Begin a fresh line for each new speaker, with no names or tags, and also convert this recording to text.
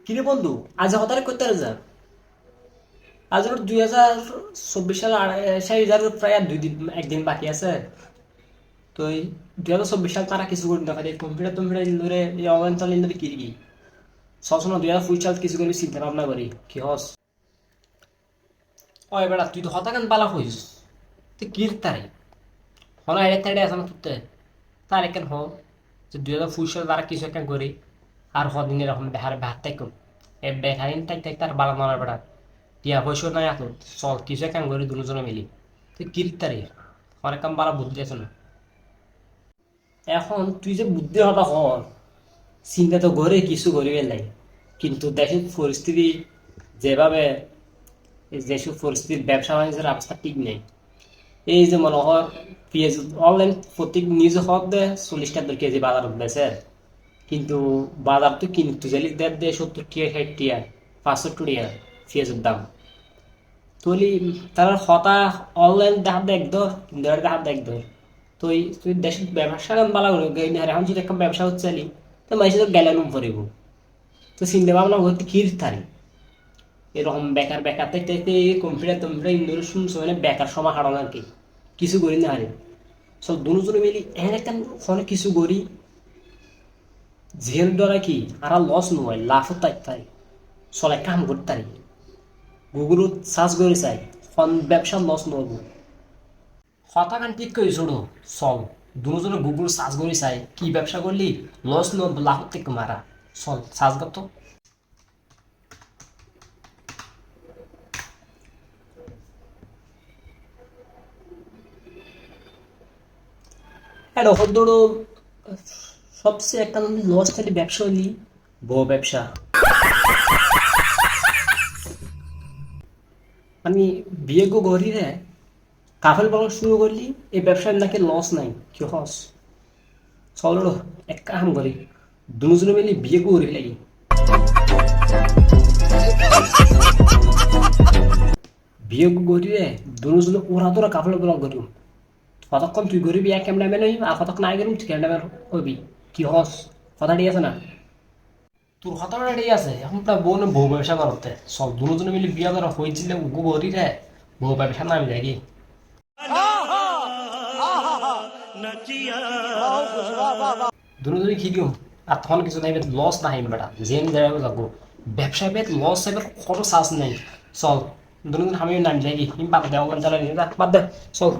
কিরে বন্ধু, আজ হতারে করতে যা। আজ ওর 2024 সাল 27 প্রায় আর 2 দিন, একদিন বাকি আছে। তো এই 2024 সাল তারা কিছু করি না পারে কম্পিউটার টম্পিউটার ধরে এই অনলাইন চলে ধরে কি কি সবসময় 2025 সাল কিছু করে চিন্তা ভাবনা করি কি হস। ও বেড়া তুই তো হতাকান বালা হইস, তুই কি তারে হনা এড়ে তাড়ে আছে না তুতে তার একেন হ যে 2025 সাল তারা কিছু একটা করি আর হদিন এরকম বেহার বেহার তাইকুম এ বেহারিন তাই তাই তার বালা মারার বেড়া টিয়া পয়সা নাই এত। চল কিছু একটা করি দুজনে মিলি, তুই কি তারে অনেক কাম বালা বুদ্ধি আছে না। এখন তুই যে বুদ্ধি হতা হর চিন্তা তো করে কিছু করিবে নাই, কিন্তু দেশের পরিস্থিতি যেভাবে, যেসব পরিস্থিতির ব্যবসা বাণিজ্যের অবস্থা ঠিক নেই। এই যে মনে হয় পেঁয়াজ অনলাইন প্রত্যেক নিউজ হক দে 40 টাকা কেজি বাজার বেছে, কিন্তু বাজার তো কিনতে গেলে 70 টাকা 60 টাকা 65 টাকা পেঁয়াজের দাম। তুই তারা হতা অনলাইন দেখা দেখ ধর দেখা দেখ ধর তুই তুই দেশের ব্যবসা বালা এখন যদি একটা ব্যবসা হচ্ছে তো মানুষ তো গেলেন পড়িব। তো চিন্তা ভাবনা করতে কি থারি এরকম বেকার বেকার থাকতে কম্পিউটার টম্পিউটার ইন্দোর শুনছো মানে বেকার সময় হারানো আর কি কিছু করি না হারে। সব দুজনে মিলি এমন একটা ফোনে কিছু করি জেল দ্বারা কি আর লস নয় লাভ তাই তাই চলে কাম করতে পারি। গুগলত সার্চ করে চাই ফোন ব্যবসা লস নব হতাকান ঠিক করে ছোড়ো। চল দুজনে গুগল সার্চ করে চাই কি ব্যবসা করলি লস নব লাভ থেকে মারা। চল সার্চ করতো হ্যাঁ ধরো সবচেয়ে একটা লস থাকি ব্যবসা হলি বউ ব্যবসা। আমি বিয়ে গো ঘরি রে কাফেল বলা শুরু করলি এই ব্যবসায় নাকি লস নাই কি হস। চল রে এক কাম করি দুজনে মিলে বিয়ে করি লাগি। বিয়ে গরি রে দুজনে ওরা তোরা কাফেল বলা করি কতক্ষণ তুই গরিবি এক ক্যামেরাম্যান হইবি আর কতক্ষণ আগে তুই ক্যামেরাম্যান হইবি কি হস। কথা ঠিক আছে না তোর কথাটা ঠিক আছে। এখন তা বউ না বউ ব্যবসা করতে সব দুজনে মিলে বিয়ে করা হয়েছিল গো গরি রে বউ ব্যবসা নামি যাই দুজনে কি দিও আর তখন কিছু নাই লস নাই বেটা জেন যাবে যাবো ব্যবসায় বেদ লস এবার কত চান্স নেই। চল দুজন আমি নামি যাই বাদ দে অনলাইন চালাই বাদ দে চল।